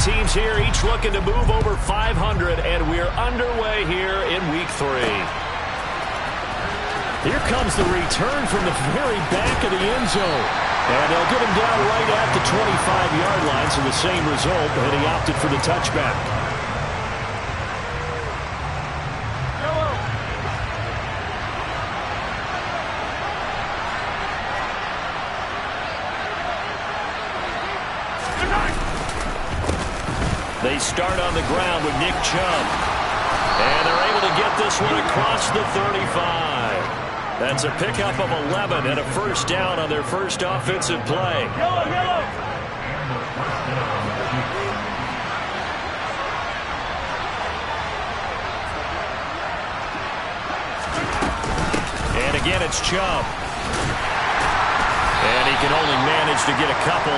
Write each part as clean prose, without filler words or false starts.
teams here, each looking to move over 500, and we're underway here in Week 3. Here comes the return from the very back of the end zone. And they'll get him down right at the 25-yard line, so the same result, and he opted for the touchback. They start on the ground with Nick Chubb. And they're able to get this one across the 35. That's a pickup of 11 and a first down on their first offensive play. And again, it's Chubb. And he can only manage to get a couple.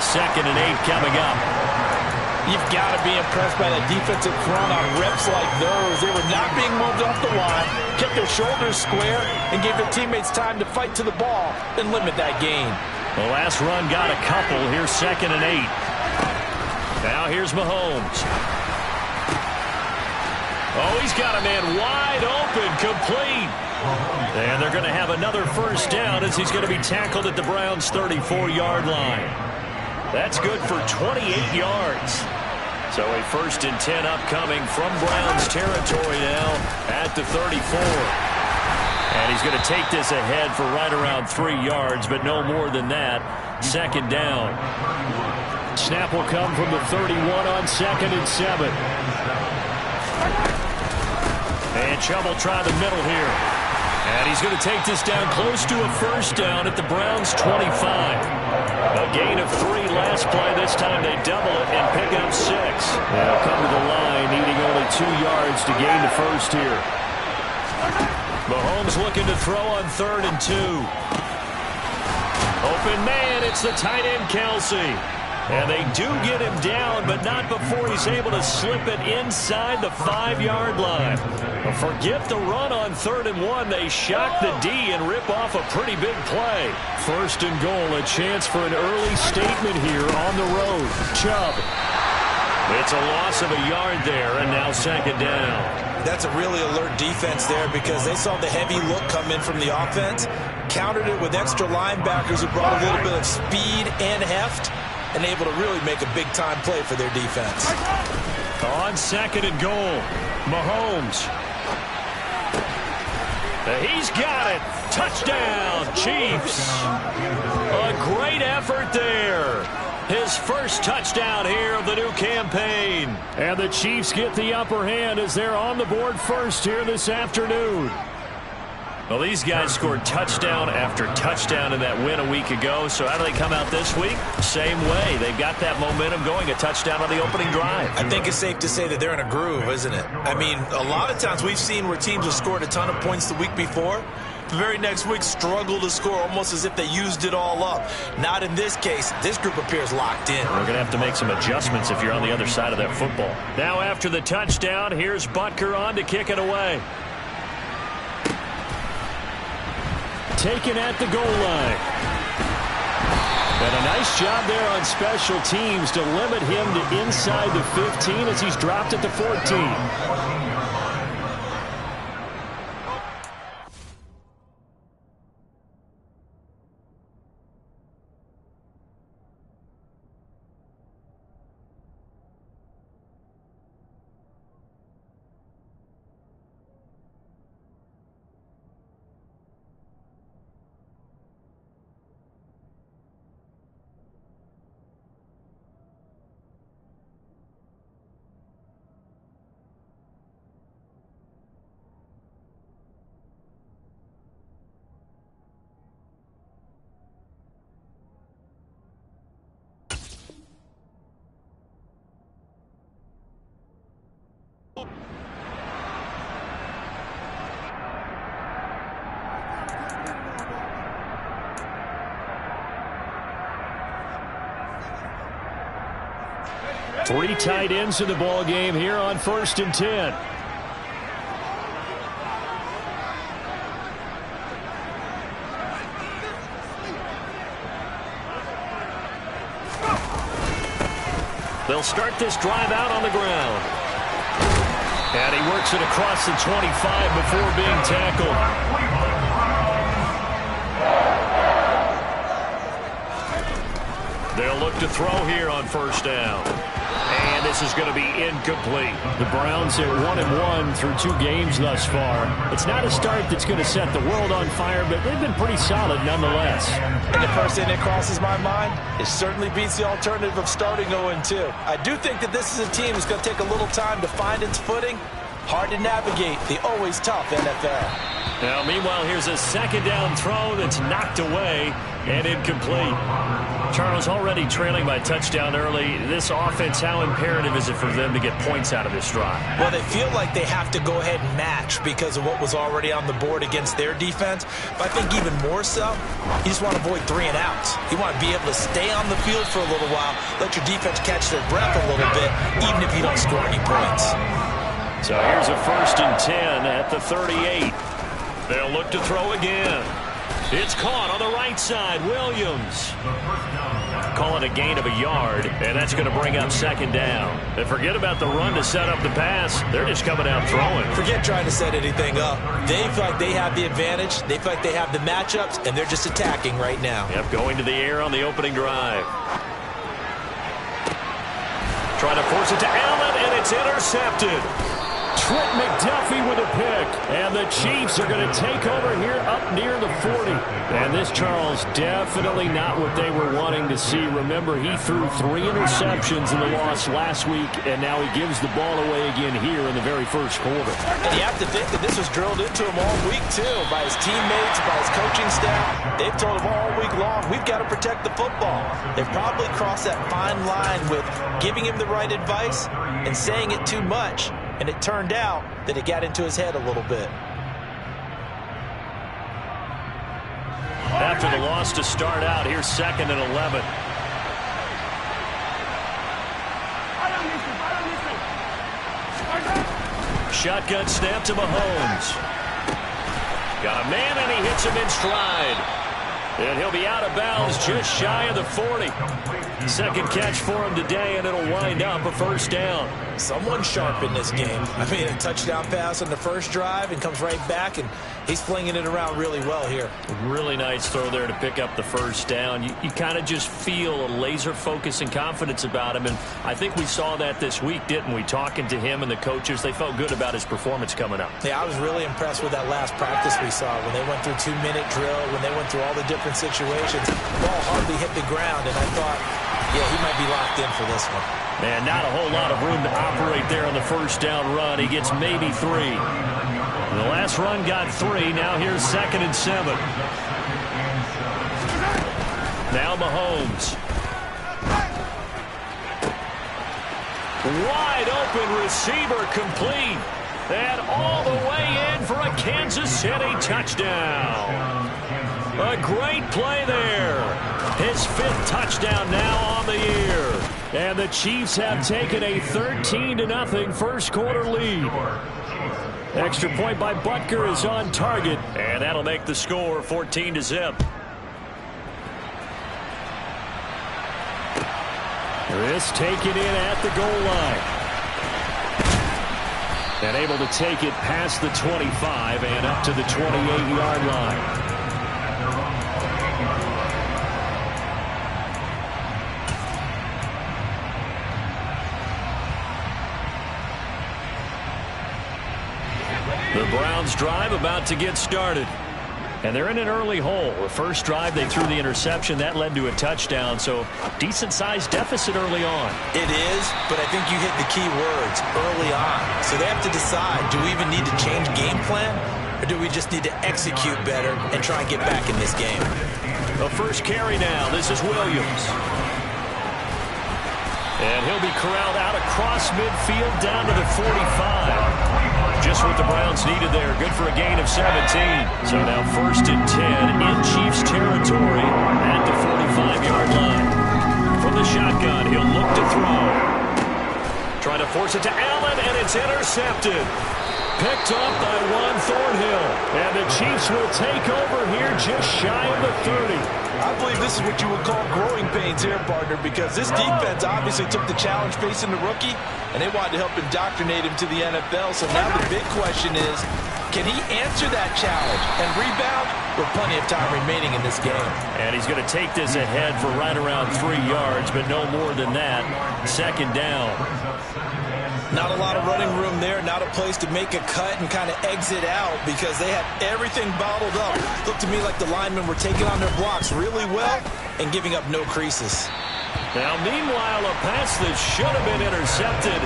2nd and 8 coming up. You've got to be impressed by the defensive front on reps like those. They were not being moved off the line, kept their shoulders square, and gave their teammates time to fight to the ball and limit that gain. The last run got a couple. Here's 2nd and 8. Now here's Mahomes. Oh, he's got a man wide open, complete. And they're going to have another first down as he's going to be tackled at the Browns' 34-yard line. That's good for 28 yards. So a 1st and 10 upcoming from Browns territory now at the 34. And he's going to take this ahead for right around 3 yards, but no more than that. 2nd down. Snap will come from the 31 on 2nd and 7. And Chubb will try the middle here. And he's going to take this down close to a first down at the Browns' 25. A gain of 3 last play. This time they double it and pick up 6. They'll come to the line, needing only 2 yards to gain the first here. Mahomes looking to throw on 3rd and 2. Open man, it's the tight end Kelsey. And they do get him down, but not before he's able to slip it inside the 5-yard line. But forget the run on 3rd and 1. They shock the D and rip off a pretty big play. 1st and goal, a chance for an early statement here on the road. Chubb. It's a loss of a yard there, and now 2nd down. That's a really alert defense there because they saw the heavy look come in from the offense, countered it with extra linebackers who brought a little bit of speed and heft, and able to really make a big-time play for their defense. On 2nd and goal, Mahomes. He's got it. Touchdown, Chiefs. A great effort there. His first touchdown here of the new campaign. And the Chiefs get the upper hand as they're on the board first here this afternoon. Well, these guys scored touchdown after touchdown in that win a week ago. So how do they come out this week? Same way. They've got that momentum going, a touchdown on the opening drive. I think it's safe to say that they're in a groove, isn't it? I mean, a lot of times we've seen where teams have scored a ton of points the week before. The very next week struggle to score almost as if they used it all up. Not in this case. This group appears locked in. We're going to have to make some adjustments if you're on the other side of that football. Now after the touchdown, here's Butker on to kick it away. Taken at the goal line. And a nice job there on special teams to limit him to inside the 15 as he's dropped at the 14. Three tight ends in the ball game here on 1st and 10. They'll start this drive out on the ground. And he works it across the 25 before being tackled. They'll look to throw here on first down. And this is going to be incomplete. The Browns are 1-1 through 2 games thus far. It's not a start that's going to set the world on fire, but they've been pretty solid nonetheless. And the first thing that crosses my mind, it certainly beats the alternative of starting 0-2. I do think that this is a team that's going to take a little time to find its footing. Hard to navigate the always tough NFL. Now, meanwhile, here's a second down throw that's knocked away and incomplete. Charles, already trailing by touchdown early. This offense, how imperative is it for them to get points out of this drive? Well, they feel like they have to go ahead and match because of what was already on the board against their defense. But I think even more so, you just want to avoid 3 and outs. You want to be able to stay on the field for a little while, let your defense catch their breath a little bit, even if you don't score any points. So here's a 1st and 10 at the 38. They'll look to throw again. It's caught on the right side. Williams. Call it a gain of a yard, and that's going to bring up second down. And forget about the run to set up the pass. They're just coming out throwing. Forget trying to set anything up. They feel like they have the advantage. They feel like they have the matchups, and they're just attacking right now. Yep, going to the air on the opening drive. Trying to force it to Allen, and it's intercepted. Trent McDuffie with a pick. And the Chiefs are going to take over here up near the 40. And this, Charles, definitely not what they were wanting to see. Remember, he threw 3 interceptions in the loss last week, and now he gives the ball away again here in the very first quarter. And you have to think that this was drilled into him all week, too, by his teammates, by his coaching staff. They've told him all week long, we've got to protect the football. They've probably crossed that fine line with giving him the right advice and saying it too much. And it turned out that it got into his head a little bit. After the loss to start out, here's 2nd and 11. Shotgun snap to Mahomes. Got a man, and he hits him in stride. And he'll be out of bounds just shy of the 40. Second catch for him today, and it'll wind up a 1st down. Someone sharp in this game. I mean, a touchdown pass on the first drive and comes right back, and he's flinging it around really well here. Really nice throw there to pick up the 1st down. You kind of just feel a laser focus and confidence about him, and I think we saw that this week, didn't we? Talking to him and the coaches, they felt good about his performance coming up. Yeah, I was really impressed with that last practice we saw when they went through 2-minute drill, when they went through all the different situations. The ball hardly hit the ground, and I thought, yeah, he might be locked in for this one. And not a whole lot of room to operate there on the 1st down run. He gets maybe 3. The last run got 3. Now here's 2nd and 7. Now Mahomes. Wide open receiver complete. And all the way in for a Kansas City touchdown. A great play there. His 5th touchdown now on the year. And the Chiefs have taken a 13-0 first quarter lead. Extra point by Butker is on target. And that'll make the score 14-0. This taken in at the goal line. And able to take it past the 25 and up to the 28-yard line. The Browns drive about to get started. And they're in an early hole. The first drive, they threw the interception. That led to a touchdown, so decent-sized deficit early on. It is, but I think you hit the key words, early on. So they have to decide, do we even need to change game plan, or do we just need to execute better and try and get back in this game? The first carry now. This is Williams. And he'll be corralled out across midfield down to the 45. Just what the Browns needed there. Good for a gain of 17. So now 1st and 10 in Chiefs territory at the 45-yard line. From the shotgun, he'll look to throw. Trying to force it to Allen, and it's intercepted. picked off by Juan Thornhill. And the Chiefs will take over here just shy of the 30. I believe this is what you would call growing pains here, partner, because this defense obviously took the challenge facing the rookie, and they wanted to help indoctrinate him to the NFL. So now the big question is, can he answer that challenge and rebound with plenty of time remaining in this game? And he's going to take this ahead for right around 3 yards, but no more than that. Second down. Not a lot of running room there, not a place to make a cut and kind of exit out because they had everything bottled up. Looked to me like the linemen were taking on their blocks really well and giving up no creases. Now, meanwhile, a pass that should have been intercepted,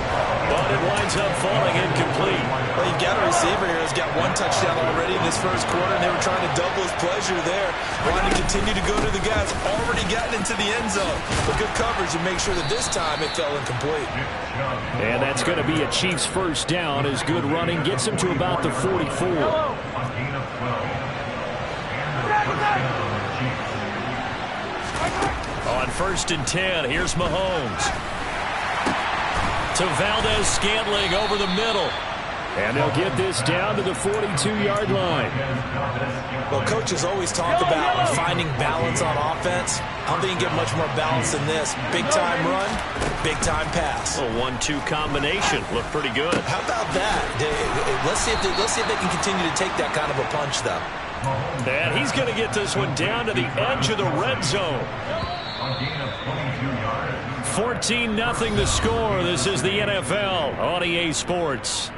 but it winds up falling incomplete. Well, you've got a receiver here who's got 1 touchdown already in this first quarter, and they were trying to double his pleasure there. Wanting to continue to go to the guys already gotten into the end zone. But good coverage and make sure that this time it fell incomplete. And that's going to be a Chiefs first down as good running gets him to about the 44. On 1st and 10, here's Mahomes. To Valdez-Scantling over the middle. And they'll get this down to the 42-yard line. Well, coaches always talk about finding balance on offense. I don't think you get much more balance than this. Big-time run, big-time pass. A 1-2 combination. Looked pretty good. How about that? Let's see if they can continue to take that kind of a punch, though. And he's going to get this one down to the edge of the red zone. 14-0 the score. This is the NFL on EA Sports.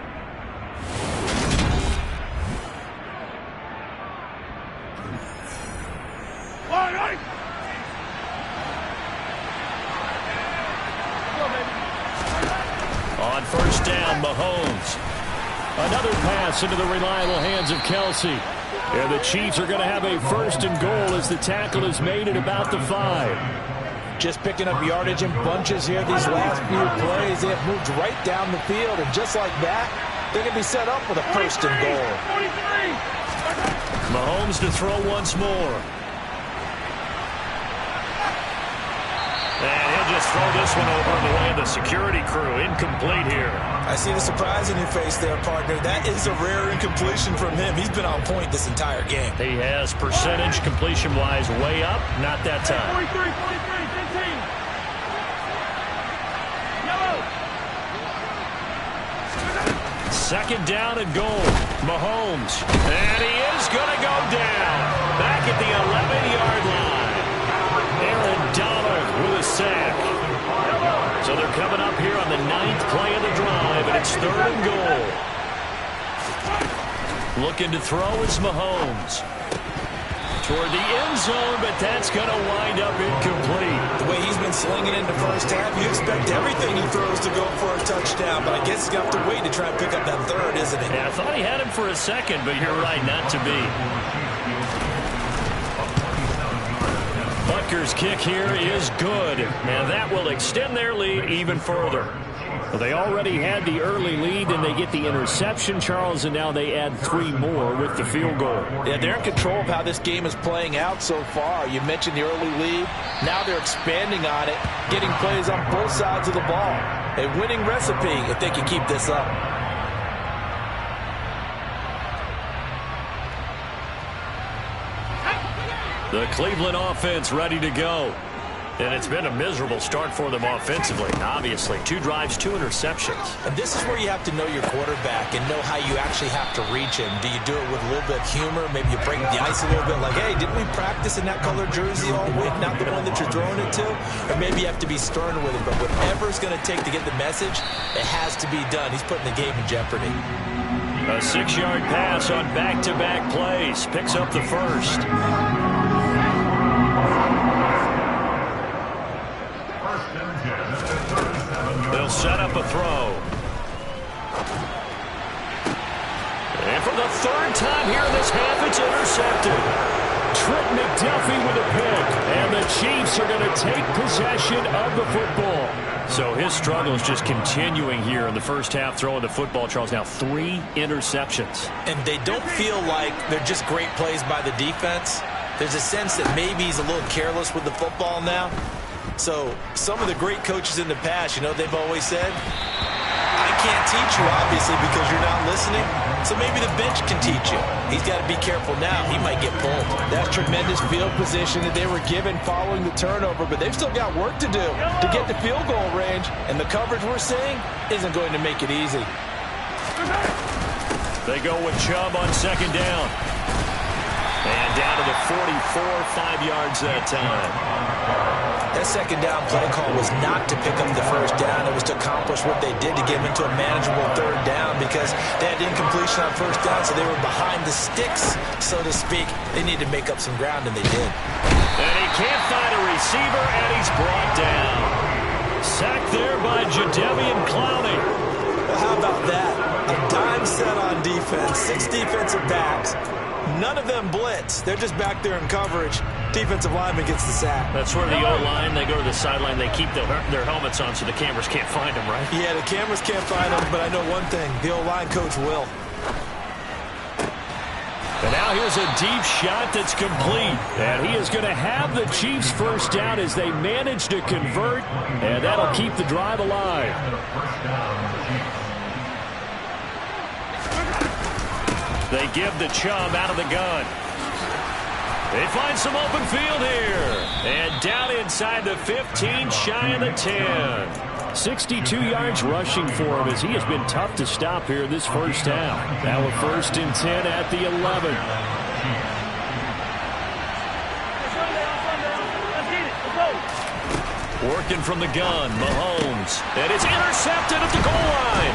On 1st down, Mahomes. Another pass into the reliable hands of Kelsey. And the Chiefs are going to have a 1st and goal as the tackle is made at about the 5. Just picking up yardage in bunches here these last few plays. They have moved right down the field, and just like that, they can be set up with a 1st and goal. Mahomes to throw once more. And he'll just throw this one over in the way of the security crew. Incomplete here. I see the surprise in your face there, partner. That is a rare incompletion from him. He's been on point this entire game. He has percentage completion-wise way up. Not that time. 43, 15. Yellow. 2nd down and goal. Mahomes. And he is going to go down. Back at the 11-yard line. Aaron Donald with a sack. So they're coming up here on the 9th play of the drive, and it's 3rd and goal. Looking to throw is Mahomes. Toward the end zone, but that's going to wind up incomplete. The way he's been slinging in the first half, you expect everything he throws to go for a touchdown, but I guess he's going to have to wait to try and pick up that 3rd, isn't he? Yeah, I thought he had him for a second, but you're right, not to be. Butker's kick here is good, and that will extend their lead even further. Well, they already had the early lead, and they get the interception, Charles, and now they add 3 more with the field goal. Yeah, they're in control of how this game is playing out so far. You mentioned the early lead. Now they're expanding on it, getting plays on both sides of the ball. A winning recipe if they can keep this up. The Cleveland offense ready to go. And it's been a miserable start for them offensively, obviously. 2 drives, 2 interceptions. And this is where you have to know your quarterback and know how you actually have to reach him. Do you do it with a little bit of humor? Maybe you break the ice a little bit like, hey, didn't we practice in that color jersey all week, not the one that you're throwing it to? Or maybe you have to be stern with it. But whatever it's going to take to get the message, it has to be done. He's putting the game in jeopardy. A 6-yard pass on back-to-back plays. Picks up the 1st. They'll set up a throw. And for the 3rd time here in this half, it's intercepted. Trent McDuffie with a pick. And the Chiefs are going to take possession of the football. So his struggle is just continuing here in the first half, throwing the football, Charles. Now 3 interceptions. And they don't feel like they're just great plays by the defense. There's a sense that maybe he's a little careless with the football now. So some of the great coaches in the past, you know, they've always said, I can't teach you, obviously, because you're not listening. So maybe the bench can teach you. He's got to be careful now. He might get pulled. That's tremendous field position that they were given following the turnover, but they've still got work to do to get to field goal range, and the coverage we're seeing isn't going to make it easy. They go with Chubb on second down. And down to the 44, 5 yards that time. That second down play call was not to pick up the first down. It was to accomplish what they did to get them into a manageable third down because they had incompletion on first down, so they were behind the sticks, so to speak. They needed to make up some ground, and they did. And he can't find a receiver, and he's brought down. Sacked there by Jadeveon Clowney. Well, how about that? A dime set on defense, 6 defensive backs. None of them blitz. They're just back there in coverage. Defensive lineman gets the sack. That's where the O-line, they go to the sideline, they keep their helmets on so the cameras can't find them, right? Yeah, the cameras can't find them, but I know one thing. The O-line coach will. And now here's a deep shot that's complete. And he is going to have the Chiefs first down as they manage to convert. And that'll keep the drive alive. They give the Chubb out of the gun. They find some open field here. And down inside the 15, shy of the 10. 62 yards rushing for him as he has been tough to stop here this first half. Now a 1st and 10 at the 11. Working from the gun, Mahomes. And it's intercepted at the goal line.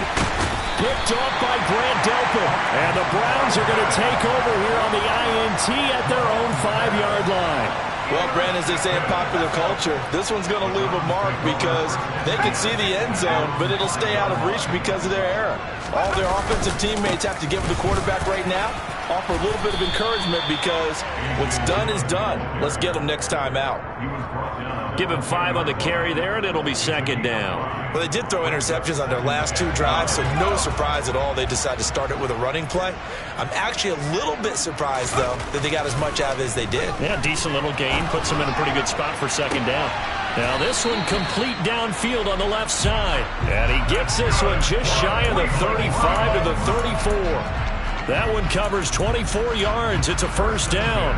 Picked off by Grant Delpit. And the Browns are going to take over here on the INT at their own 5-yard line. Well, Brent, as they say in popular culture, this one's going to leave a mark because they can see the end zone, but it'll stay out of reach because of their error. All their offensive teammates have to give the quarterback right now, offer a little bit of encouragement because what's done is done. Let's get them next time out. Give him 5 on the carry there, and it'll be second down. Well, they did throw interceptions on their last 2 drives, so no surprise at all they decided to start it with a running play. I'm actually a little bit surprised, though, that they got as much out of it as they did. Yeah, decent little gain. Puts them in a pretty good spot for second down. Now this one complete downfield on the left side. And he gets this one just shy of the 35 to the 34. That one covers 24 yards. It's a first down.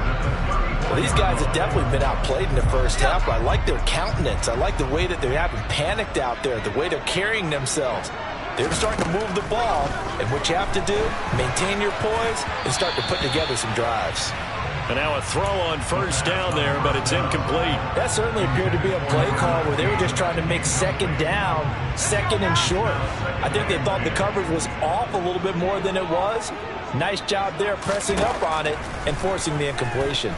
Well, these guys have definitely been outplayed in the first half, but I like their countenance. I like the way that they haven't panicked out there, the way they're carrying themselves. They're starting to move the ball, and what you have to do, maintain your poise and start to put together some drives. And now a throw on first down there, but it's incomplete. That certainly appeared to be a play call where they were just trying to make second down, second and short. I think they thought the coverage was off a little bit more than it was. Nice job there pressing up on it and forcing the incompletion.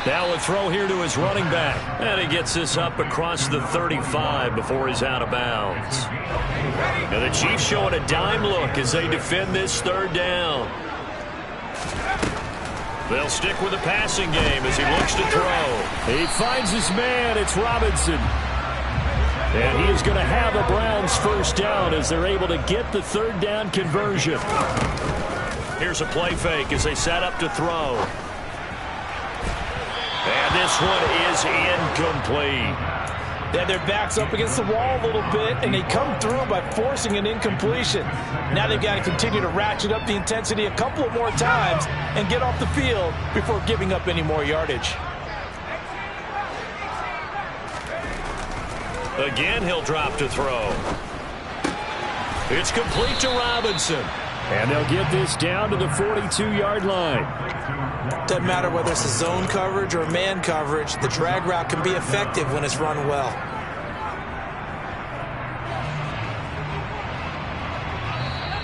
Now a throw here to his running back. And he gets this up across the 35 before he's out of bounds. And the Chiefs showing a dime look as they defend this third down. They'll stick with the passing game as he looks to throw. He finds his man. It's Robinson. And he is going to have the Browns first down as they're able to get the third down conversion. Here's a play fake as they set up to throw. And this one is incomplete. They had their backs up against the wall a little bit, and they come through by forcing an incompletion. Now they've got to continue to ratchet up the intensity a couple of more times and get off the field before giving up any more yardage. Again, he'll drop to throw. It's complete to Robinson. And they'll get this down to the 42-yard line. Doesn't matter whether it's a zone coverage or man coverage, the drag route can be effective when it's run well.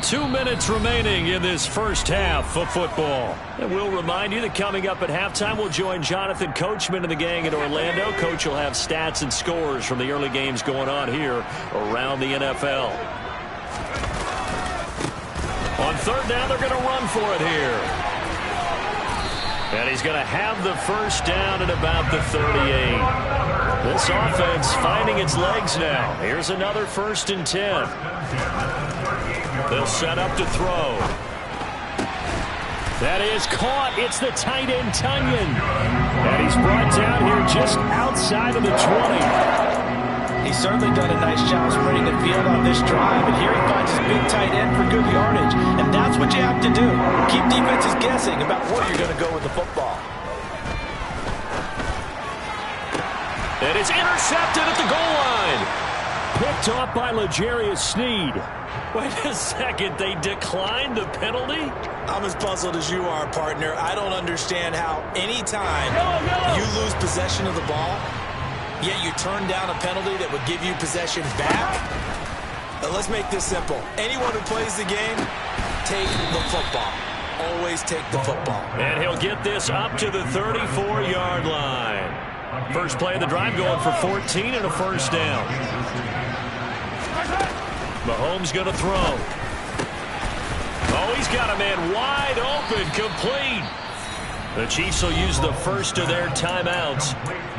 Two minutes remaining in this first half of football. And we'll remind you that coming up at halftime, we'll join Jonathan Coachman and the gang in Orlando. Coach will have stats and scores from the early games going on here around the NFL. On third down, they're going to run for it here. And he's going to have the first down at about the 38. This offense finding its legs now. Here's another 1st and 10. They'll set up to throw. That is caught. It's the tight end, Tunyon. And he's brought down here just outside of the 20. He's certainly done a nice job spreading the field on this drive, and here he finds his big tight end for good yardage. And that's what you have to do. Keep defenses guessing about where you're going to go with the football. And it's intercepted at the goal line. Picked off by L'Jarius Sneed. Wait a second, they declined the penalty? I'm as puzzled as you are, partner. I don't understand how any time you lose possession of the ball, yet you turn down a penalty that would give you possession back. Now let's make this simple. Anyone who plays the game, take the football. Always take the football. And he'll get this up to the 34-yard line. First play of the drive going for 14 and a first down. Mahomes going to throw. Oh, he's got a man wide open, complete. The Chiefs will use the first of their timeouts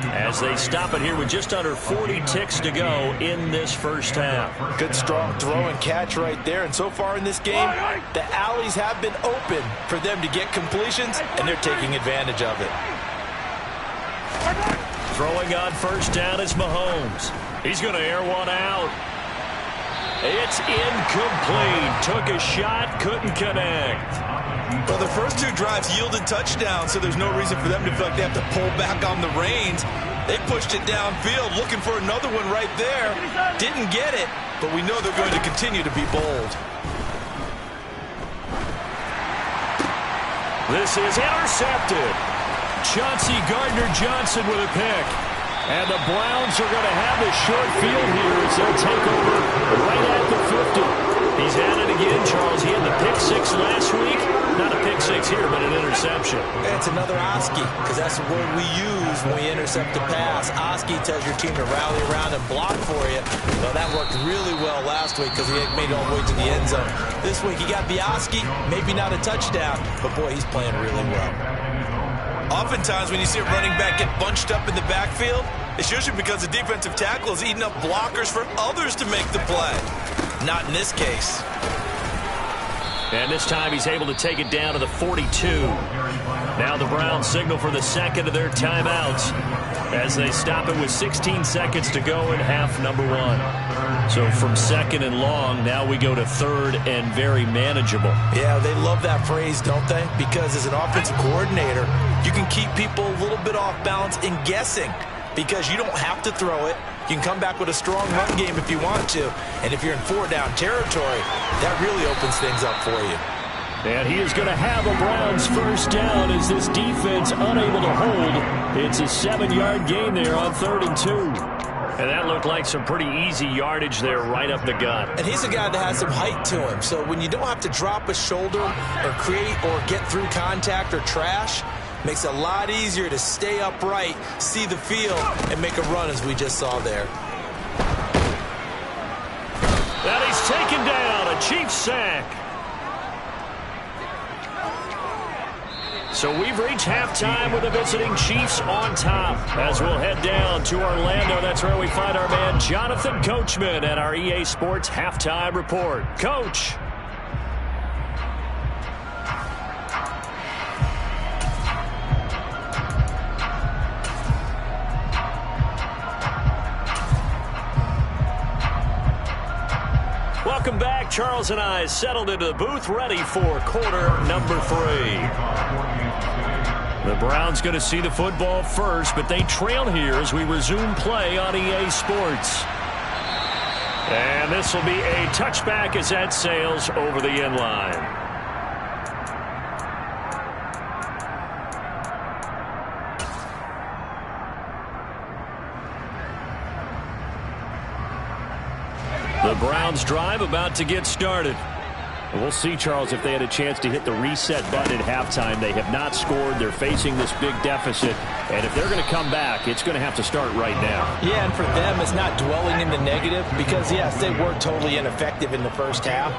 as they stop it here with just under 40 ticks to go in this first half. Good strong throw and catch right there. And so far in this game, the alleys have been open for them to get completions, and they're taking advantage of it. Throwing on first down is Mahomes. He's going to air one out. It's incomplete. Took a shot, couldn't connect. Well, the first two drives yielded touchdowns, so there's no reason for them to feel like they have to pull back on the reins. They pushed it downfield, looking for another one right there. Didn't get it, but we know they're going to continue to be bold. This is intercepted. Chauncey Gardner-Johnson with a pick. And the Browns are going to have the short field here as they'll take over right at the 50. He's at it again, Charles. He had the pick six last week. Not a pick six here, but an interception. It's another Oski, because that's the word we use when we intercept a pass. Oski tells your team to rally around and block for you. Well, that worked really well last week because he had made it all the way to the end zone. This week he got the Oski, maybe not a touchdown, but boy, he's playing really well. Oftentimes when you see a running back get bunched up in the backfield, it's usually because the defensive tackle is eating up blockers for others to make the play. Not in this case. And this time he's able to take it down to the 42. Now the Browns signal for the second of their timeouts as they stop it with 16 seconds to go in half number one. So from second and long, now we go to third and very manageable. Yeah, they love that phrase, don't they? Because as an offensive coordinator, you can keep people a little bit off balance in guessing because you don't have to throw it. You can come back with a strong run game if you want to. And if you're in four-down territory, that really opens things up for you. And he is going to have a Browns first down as this defense unable to hold. It's a 7-yard gain there on 3rd and 2. And that looked like some pretty easy yardage there right up the gut. And he's a guy that has some height to him. So when you don't have to drop a shoulder or create or get through contact or trash, makes it a lot easier to stay upright, see the field, and make a run as we just saw there. And he's taken down, a Chiefs sack. So we've reached halftime with the visiting Chiefs on top. As we'll head down to Orlando, that's where we find our man Jonathan Coachman at our EA Sports Halftime Report. Coach. Welcome back. Charles and I settled into the booth, ready for quarter number 3. The Browns going to see the football first, but they trail here as we resume play on EA Sports. And this will be a touchback as that sails over the end line. The Browns drive about to get started. We'll see, Charles, if they had a chance to hit the reset button at halftime. They have not scored. They're facing this big deficit. And if they're going to come back, it's going to have to start right now. Yeah, and for them, it's not dwelling in the negative because, yes, they were totally ineffective in the first half.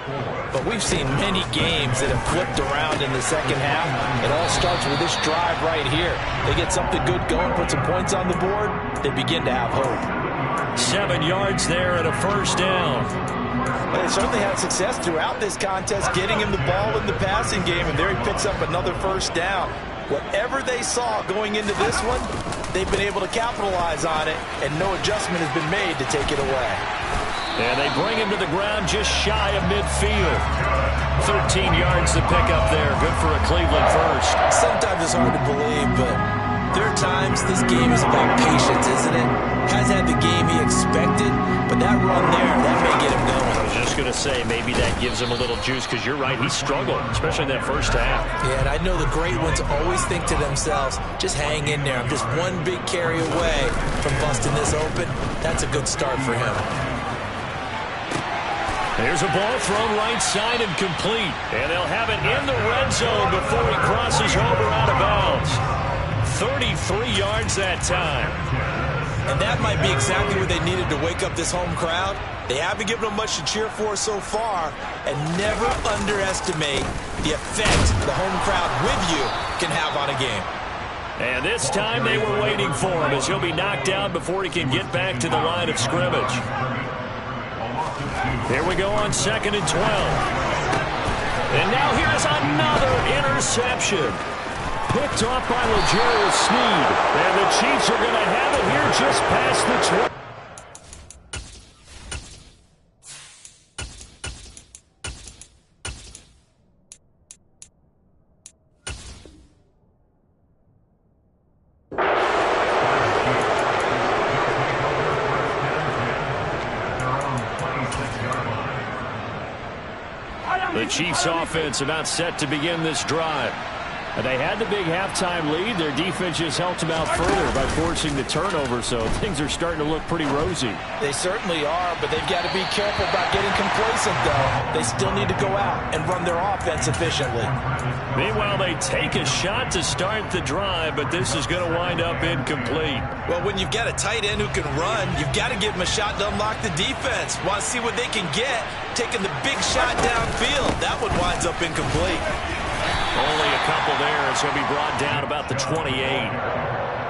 But we've seen many games that have flipped around in the second half. It all starts with this drive right here. They get something good going, put some points on the board, they begin to have hope. 7 yards there and a first down. But they certainly had success throughout this contest, getting him the ball in the passing game, and there he picks up another first down. Whatever they saw going into this one, they've been able to capitalize on it, and no adjustment has been made to take it away. And they bring him to the ground just shy of midfield. 13 yards to pick up there. Good for a Cleveland first. Sometimes it's hard to believe, but there are times this game is about patience, isn't it? Has had the game he expected, but that run there, that may get him going. I was just going to say, maybe that gives him a little juice, because you're right, he struggled, especially in that first half. Yeah, and I know the great ones always think to themselves, just hang in there. I'm just one big carry away from busting this open. That's a good start for him. There's a ball thrown right side and complete. And they'll have it in the red zone before he crosses over out of bounds. 33 yards that time. And that might be exactly what they needed to wake up this home crowd. They haven't given them much to cheer for so far. And never underestimate the effect the home crowd with you can have on a game. And this time they were waiting for him, as he'll be knocked down before he can get back to the line of scrimmage. Here we go on 2nd and 12. And now here's another interception. Picked off by L'Jarius Sneed. And the Chiefs are going to have it here just past the 20. The Chiefs offense about set to begin this drive. They had the big halftime lead. Their defense just helped them out further by forcing the turnover, so things are starting to look pretty rosy. They certainly are, but they've got to be careful about getting complacent, though. They still need to go out and run their offense efficiently. Meanwhile, they take a shot to start the drive, but this is going to wind up incomplete. Well, when you've got a tight end who can run, you've got to give him a shot to unlock the defense. Want to see what they can get, taking the big shot downfield. That one winds up incomplete. Only a couple there as he'll be brought down about the 28.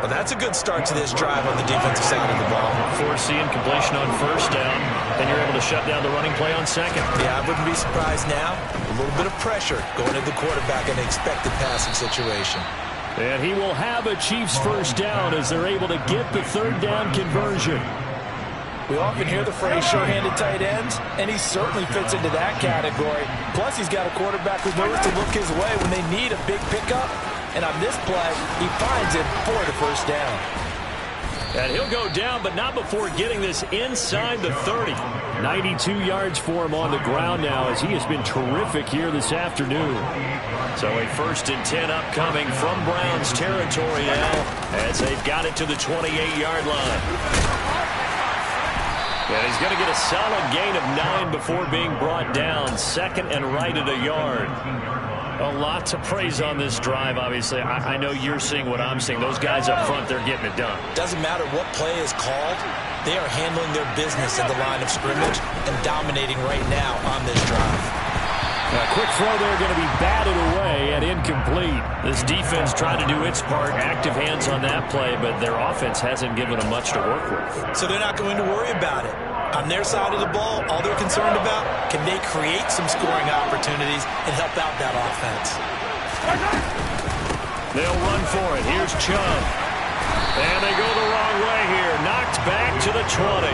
Well, that's a good start to this drive on the defensive side of the ball. Forcing completion on first down, then you're able to shut down the running play on second. Yeah, I wouldn't be surprised now. A little bit of pressure going to the quarterback in an expected passing situation. And he will have a Chiefs first down as they're able to get the third down conversion. We often hear the phrase sure-handed tight ends, and he certainly fits into that category. Plus, he's got a quarterback who knows to look his way when they need a big pickup. And on this play, he finds it for the first down. And he'll go down, but not before getting this inside the 30. 92 yards for him on the ground now, as he has been terrific here this afternoon. So a 1st and 10 upcoming from Browns territory now, as they've got it to the 28-yard line. And he's going to get a solid gain of 9 before being brought down. 2nd and right at a yard. A lot to praise on this drive, obviously. I know you're seeing what I'm seeing. Those guys up front, they're getting it done. Doesn't matter what play is called. They are handling their business at the line of scrimmage and dominating right now on this drive. A quick throw there, going to be batted away and incomplete. This defense trying to do its part, active hands on that play, but their offense hasn't given them much to work with. So they're not going to worry about it. On their side of the ball, all they're concerned about, can they create some scoring opportunities and help out that offense? They'll run for it. Here's Chubb. And they go the wrong way here. Knocked back to the 20.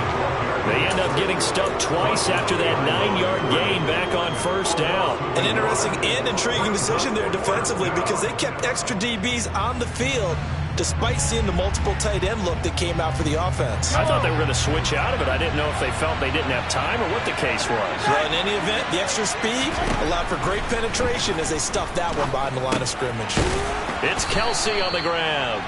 They end up getting stuffed twice after that 9-yard gain back on first down. An interesting and intriguing decision there defensively, because they kept extra DBs on the field despite seeing the multiple tight end look that came out for the offense. I thought they were going to switch out of it. I didn't know if they felt they didn't have time or what the case was. Well, in any event, the extra speed allowed for great penetration as they stuffed that one behind the line of scrimmage. It's Kelsey on the ground.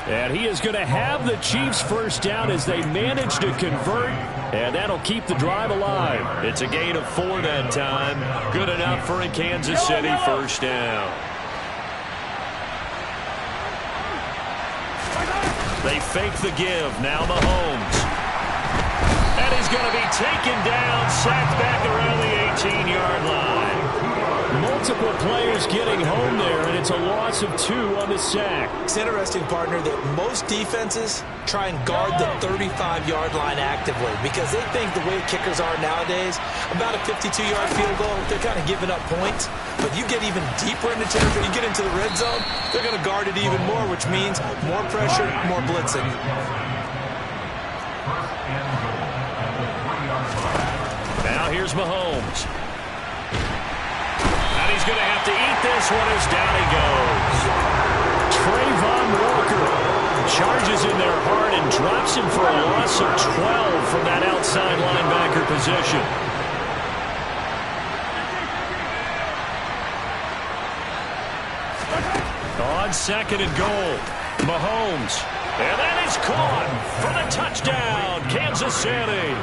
And he is going to have the Chiefs first down as they manage to convert, and that'll keep the drive alive. It's a gain of 4 that time. Good enough for a Kansas City first down. They fake the give. Now Mahomes. And he's going to be taken down, sacked back around the 18-yard line. multiple players getting home there, and it's a loss of 2 on the sack. It's interesting, partner, that most defenses try and guard the 35-yard line actively because they think the way kickers are nowadays, about a 52-yard field goal, they're kind of giving up points. But you get even deeper into territory, you get into the red zone, they're going to guard it even more, which means more pressure, more blitzing. Now here's Mahomes. And he's going to have to eat this one as down he goes. Trayvon Walker charges in there hard and drops him for a loss of 12 from that outside linebacker position. On 2nd and goal, Mahomes. And that is caught for the touchdown, Kansas City.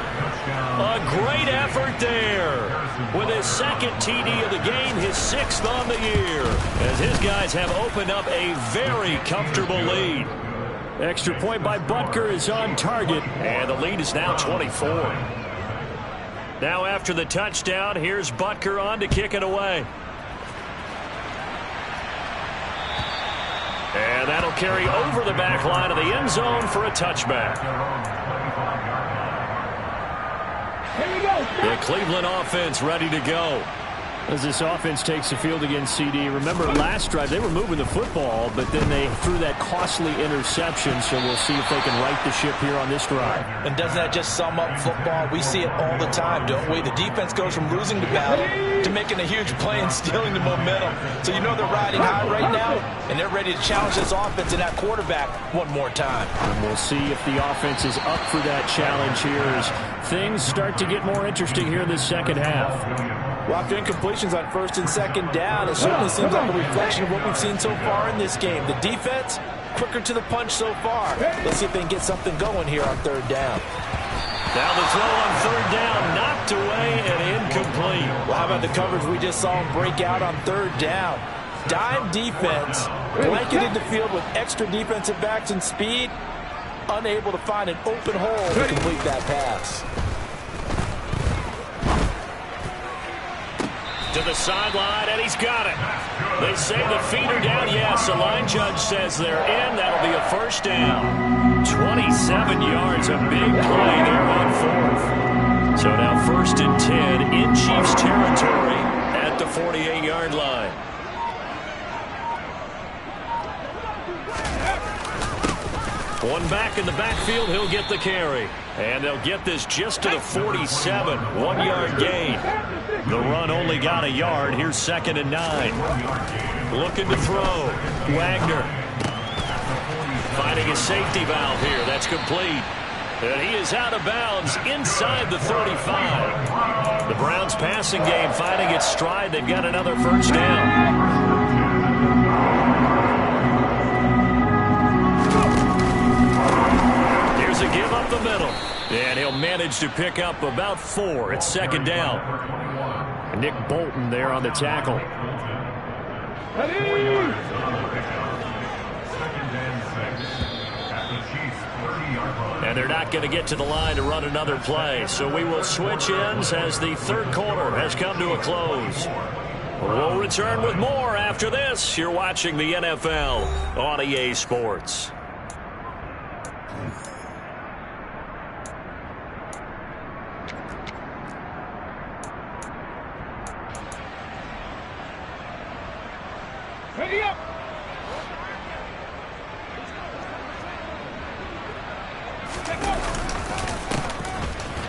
A great effort there. With his 2nd TD of the game, his 6th on the year. As his guys have opened up a very comfortable lead. Extra point by Butker is on target. And the lead is now 24. Now after the touchdown, here's Butker on to kick it away. And that'll carry over the back line of the end zone for a touchback. Here we go. The Cleveland offense ready to go. As this offense takes the field against CD, remember last drive they were moving the football, but then they threw that costly interception, so we'll see if they can right the ship here on this drive. And doesn't that just sum up football? We see it all the time, don't we? The defense goes from losing the battle to making a huge play and stealing the momentum. So you know they're riding high right now, and they're ready to challenge this offense and that quarterback one more time. And we'll see if the offense is up for that challenge here as things start to get more interesting here in this second half. Well, after incompletions on 1st and 2nd down, it certainly seems like a reflection of what we've seen so far in this game. The defense, quicker to the punch so far. Let's see if they can get something going here on 3rd down. Now the throw on 3rd down, knocked away and incomplete. Well, how about the coverage we just saw him break out on 3rd down? Dime defense, blanketed the field with extra defensive backs and speed, unable to find an open hole to complete that pass. To the sideline, and he's got it. They say the feet are down. Yes, the line judge says they're in. That'll be a 1st down. 27 yards, a big play there on 4th. So now 1st and 10 in Chiefs territory at the 48-yard line. One back in the backfield, he'll get the carry. And they'll get this just to the 47, 1-yard gain. The run only got a yard. Here's 2nd and 9. Looking to throw. Wagner finding a safety valve here. That's complete. And he is out of bounds inside the 35. The Browns passing game finding its stride. They've got another 1st down. Here's a give up the middle. And he'll manage to pick up about 4. It's 2nd down. Nick Bolton there on the tackle. And they're not going to get to the line to run another play. So we will switch ends as the 3rd quarter has come to a close. We'll return with more after this. You're watching the NFL on EA Sports. Ready up.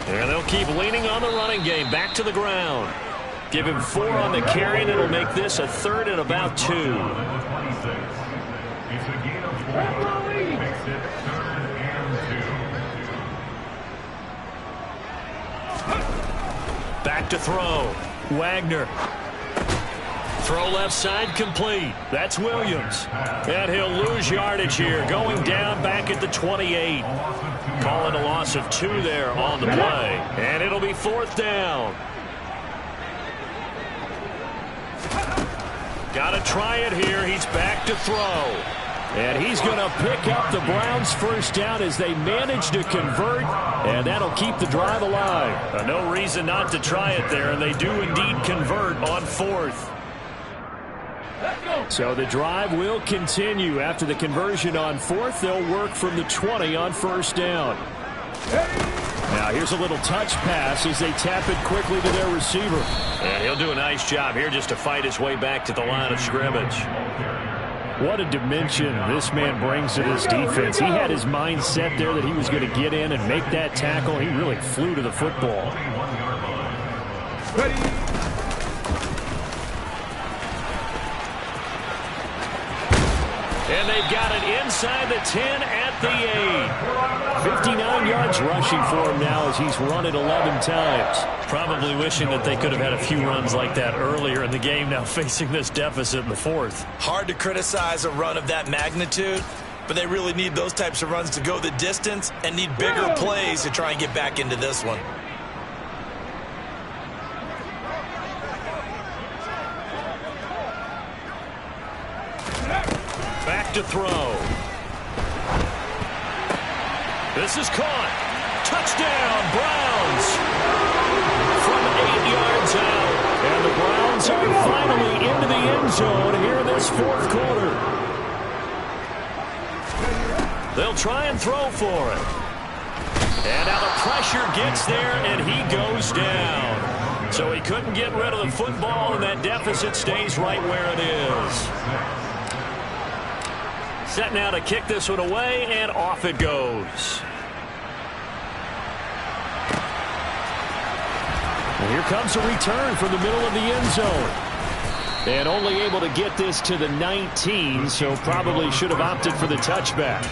And they'll keep leaning on the running game. Back to the ground. Give him 4 on the carry, and it'll make this a 3rd and about 2. Back to throw. Wagner. Throw left side complete. That's Williams. And he'll lose yardage here. Going down back at the 28. Calling a loss of 2 there on the play. And it'll be 4th down. Got to try it here. He's back to throw. And he's going to pick up the Browns' 1st down as they manage to convert. And that'll keep the drive alive. No reason not to try it there. And they do indeed convert on 4th. So the drive will continue. After the conversion on fourth, they'll work from the 20 on first down. Now here's a little touch pass as they tap it quickly to their receiver. And he'll do a nice job here just to fight his way back to the line of scrimmage. What a dimension this man brings to this defense. He had his mind set there that he was going to get in and make that tackle. He really flew to the football. And they've got it inside the 10 at the 8. 59 yards rushing for him now as he's run it 11 times. Probably wishing that they could have had a few runs like that earlier in the game, now facing this deficit in the fourth. Hard to criticize a run of that magnitude, but they really need those types of runs to go the distance and need bigger plays to try and get back into this one. Back to throw. This is caught. Touchdown, Browns. From 8 yards out. And the Browns are finally into the end zone here in this fourth quarter. They'll try and throw for it. And now the pressure gets there, and he goes down. So he couldn't get rid of the football, and that deficit stays right where it is. Set now to kick this one away, and off it goes. And here comes a return from the middle of the end zone. And only able to get this to the 19, so probably should have opted for the touchback.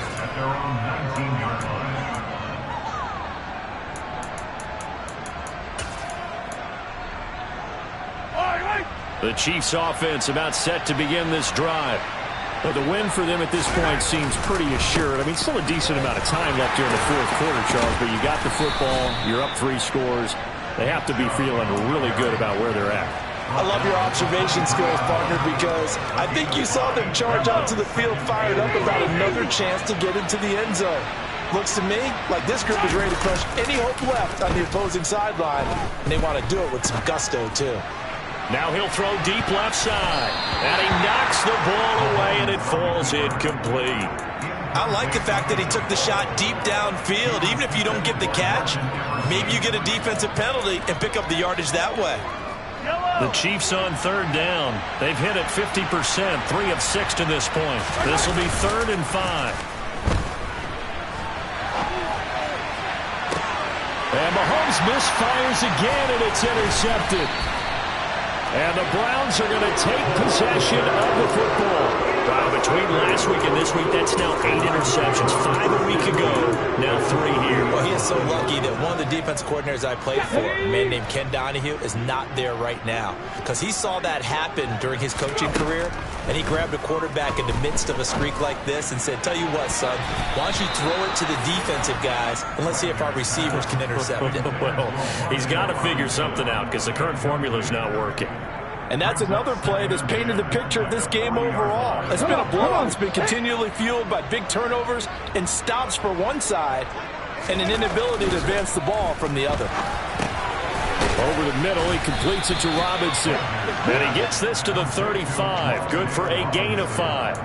The Chiefs offense about set to begin this drive. Well, the win for them at this point seems pretty assured. I mean, still a decent amount of time left here in the fourth quarter, Charles, but you got the football, you're up 3 scores. They have to be feeling really good about where they're at. I love your observation skills, partner, because I think you saw them charge out to the field fired up about another chance to get into the end zone. Looks to me like this group is ready to crush any hope left on the opposing sideline, and they want to do it with some gusto, too. Now he'll throw deep left side. And he knocks the ball away, and it falls incomplete. I like the fact that he took the shot deep downfield. Even if you don't get the catch, maybe you get a defensive penalty and pick up the yardage that way. The Chiefs on third down. They've hit it 50%, 3 of 6 to this point. This will be 3rd and 5. And Mahomes misfires again, and it's intercepted. And the Browns are going to take possession of the football. Wow, between last week and this week, that's now 8 interceptions. 5 a week ago, now 3 here. Well, he is so lucky that one of the defense coordinators I played for, a man named Ken Donahue, is not there right now. Because he saw that happen during his coaching career, and he grabbed a quarterback in the midst of a streak like this and said, tell you what, son, why don't you throw it to the defensive guys, and let's see if our receivers can intercept it. Well, he's got to figure something out because the current formula is not working. And that's another play that's painted the picture of this game overall. It's been a blowout. It's been continually fueled by big turnovers and stops for one side and an inability to advance the ball from the other. Over the middle, he completes it to Robinson. And he gets this to the 35. Good for a gain of 5.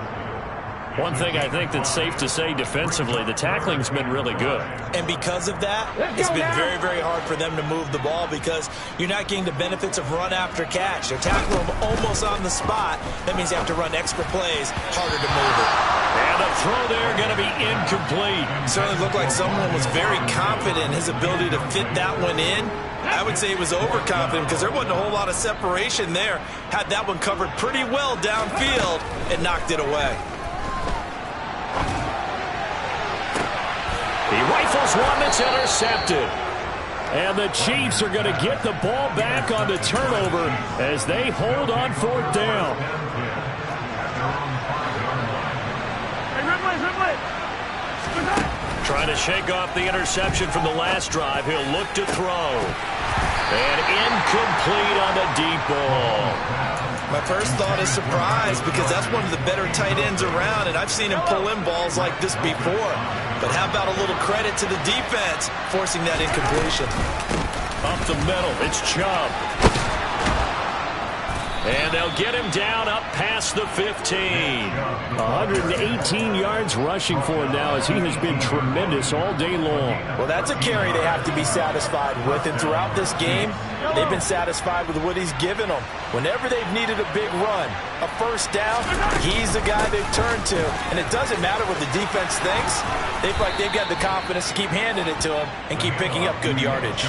One thing I think that's safe to say defensively, the tackling's been really good. And because of that, it's been very, very hard for them to move the ball because you're not getting the benefits of run after catch. They're tackling them almost on the spot. That means you have to run extra plays, harder to move it. And the throw there going to be incomplete. Certainly looked like someone was very confident in his ability to fit that one in. I would say he was overconfident because there wasn't a whole lot of separation there. Had that one covered pretty well downfield and knocked it away. He rifles one that's intercepted. And the Chiefs are going to get the ball back on the turnover as they hold on 4th down. Trying to shake off the interception from the last drive. He'll look to throw. And incomplete on the deep ball. My first thought is surprise because that's one of the better tight ends around, and I've seen him pull in balls like this before. But how about a little credit to the defense forcing that incompletion? Up the middle, it's Chubb. And they'll get him down up past the 15. 118 yards rushing for him now as he has been tremendous all day long. Well, that's a carry they have to be satisfied with. And throughout this game, they've been satisfied with what he's given them. Whenever they've needed a big run, a first down, he's the guy they've turned to. And it doesn't matter what the defense thinks. They feel like they've got the confidence to keep handing it to him and keep picking up good yardage.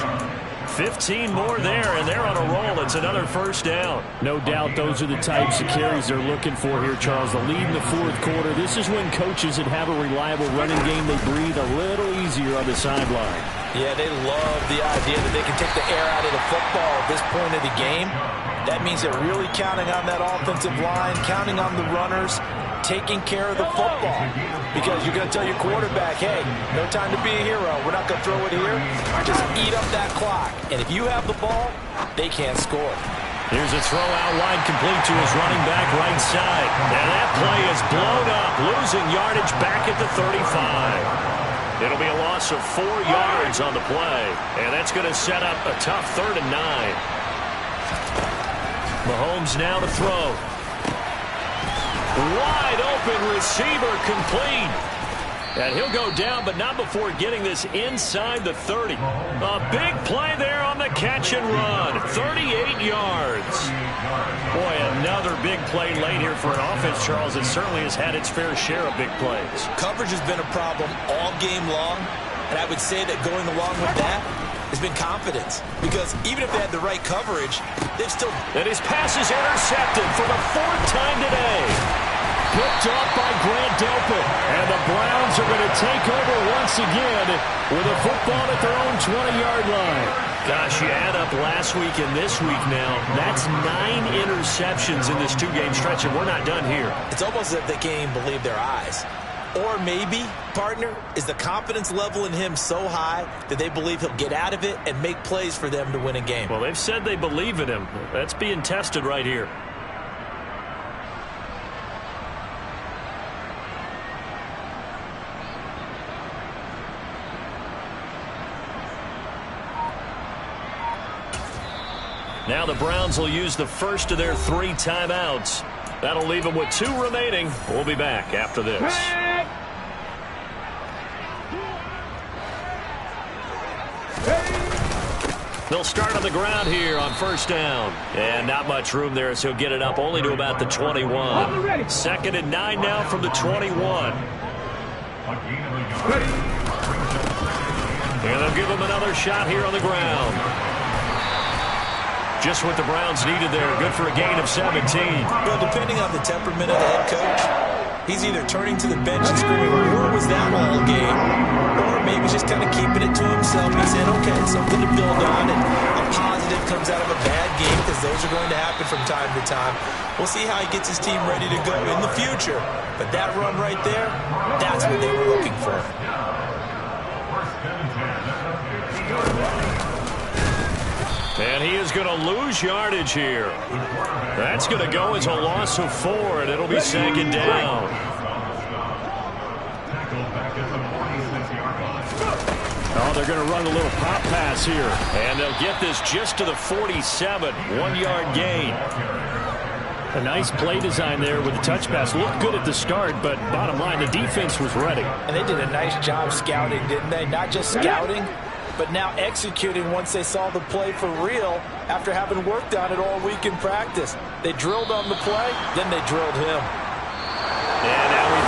15 more there, and they're on a roll. It's another first down. No doubt those are the types of carries they're looking for here, Charles. The lead in the fourth quarter. This is when coaches that have a reliable running game, they breathe a little easier on the sideline. Yeah, they love the idea that they can take the air out of the football at this point of the game. That means they're really counting on that offensive line, counting on the runners, taking care of the football. Because you're going to tell your quarterback, hey, no time to be a hero. We're not going to throw it here. Just eat up that clock. And if you have the ball, they can't score. Here's a throw out wide complete to his running back right side. And that play is blown up, losing yardage back at the 35. It'll be a loss of 4 yards on the play. And that's going to set up a tough 3rd and 9. Mahomes now to throw. Wide open receiver complete. And he'll go down, but not before getting this inside the 30. A big play there on the catch and run. 38 yards. Boy, another big play late here for an offense, Charles, that certainly has had its fair share of big plays. Coverage has been a problem all game long, and I would say that going along with that has been confidence. Because even if they had the right coverage, they've still... And his pass is intercepted for the 4th time today. Picked off by Grant Delpit. And the Browns are going to take over once again with a football at their own 20-yard line. Gosh, you add up last week and this week now. That's 9 interceptions in this 2-game stretch, and we're not done here. It's almost as if they can't even believe their eyes. Or maybe, partner, is the confidence level in him so high that they believe he'll get out of it and make plays for them to win a game. Well, they've said they believe in him. That's being tested right here. Now the Browns will use the first of their 3 timeouts. That'll leave them with 2 remaining. We'll be back after this. They'll start on the ground here on first down. And not much room there, so he'll get it up only to about the 21. 2nd and 9 now from the 21. And they'll give him another shot here on the ground. Just what the Browns needed there. Good for a gain of 17. Well, depending on the temperament of the head coach, he's either turning to the bench and screaming, where was that all game? Or maybe just kind of keeping it to himself. He's saying, okay, something to build on, and a positive comes out of a bad game, because those are going to happen from time to time. We'll see how he gets his team ready to go in the future. But that run right there, that's what they were looking for. And he is going to lose yardage here. That's going to go as a loss of 4, and it'll be 2nd down. Oh, they're going to run a little pop pass here. And they'll get this just to the 47, 1-yard gain. A nice play design there with the touch pass. Looked good at the start, but bottom line, the defense was ready. And they did a nice job scouting, didn't they? Not just scouting, but now executing once they saw the play for real after having worked on it all week in practice. They drilled on the play, then they drilled him. And now we